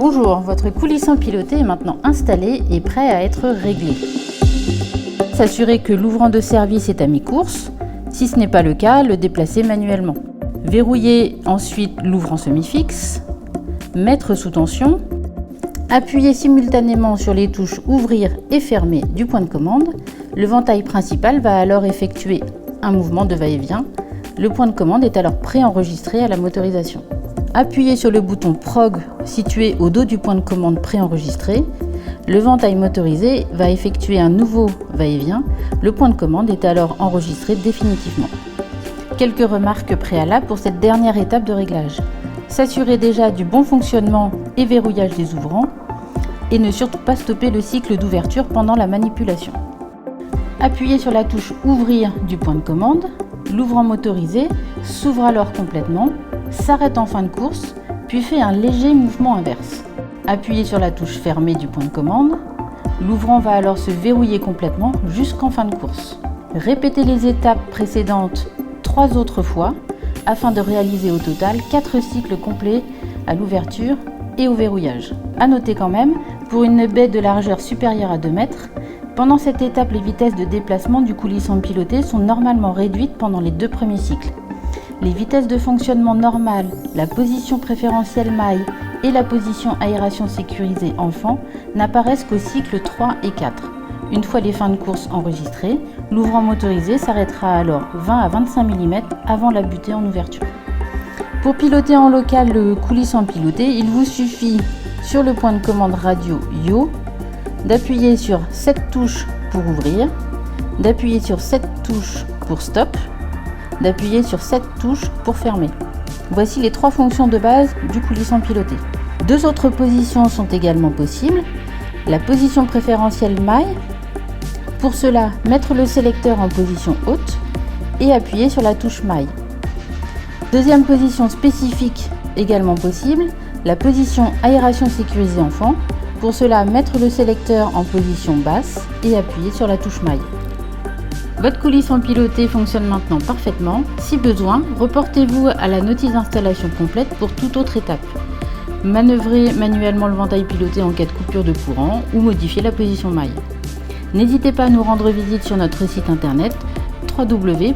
Bonjour, votre coulissant piloté est maintenant installé et prêt à être réglé. S'assurer que l'ouvrant de service est à mi-course. Si ce n'est pas le cas, le déplacer manuellement. Verrouiller ensuite l'ouvrant semi-fixe. Mettre sous tension. Appuyer simultanément sur les touches ouvrir et fermer du point de commande. Le ventail principal va alors effectuer un mouvement de va-et-vient. Le point de commande est alors préenregistré à la motorisation. Appuyez sur le bouton Prog situé au dos du point de commande préenregistré. Le ventail motorisé va effectuer un nouveau va-et-vient. Le point de commande est alors enregistré définitivement. Quelques remarques préalables pour cette dernière étape de réglage. S'assurer déjà du bon fonctionnement et verrouillage des ouvrants et ne surtout pas stopper le cycle d'ouverture pendant la manipulation. Appuyez sur la touche Ouvrir du point de commande. L'ouvrant motorisé s'ouvre alors complètement, s'arrête en fin de course, puis fait un léger mouvement inverse. Appuyez sur la touche Fermer du point de commande. L'ouvrant va alors se verrouiller complètement jusqu'en fin de course. Répétez les étapes précédentes 3 autres fois afin de réaliser au total 4 cycles complets à l'ouverture et au verrouillage. À noter quand même, pour une baie de largeur supérieure à 2 mètres, pendant cette étape, les vitesses de déplacement du coulissant piloté sont normalement réduites pendant les 2 premiers cycles. Les vitesses de fonctionnement normales, la position préférentielle maille et la position aération sécurisée enfant n'apparaissent qu'au cycle 3 et 4. Une fois les fins de course enregistrées, l'ouvrant motorisé s'arrêtera alors 20 à 25 mm avant la butée en ouverture. Pour piloter en local le coulissant piloté, il vous suffit sur le point de commande radio YO d'appuyer sur cette touche pour ouvrir, d'appuyer sur cette touche pour stop, d'appuyer sur cette touche pour fermer. Voici les 3 fonctions de base du coulissant piloté. 2 autres positions sont également possibles. La position préférentielle maille. Pour cela, mettre le sélecteur en position haute et appuyer sur la touche maille. Deuxième position spécifique également possible, la position aération sécurisée enfant. Pour cela, mettre le sélecteur en position basse et appuyer sur la touche maille. Votre coulissant piloté fonctionne maintenant parfaitement. Si besoin, reportez-vous à la notice d'installation complète pour toute autre étape. Manœuvrez manuellement le ventail piloté en cas de coupure de courant ou modifiez la position maille. N'hésitez pas à nous rendre visite sur notre site internet www.k-line.fr.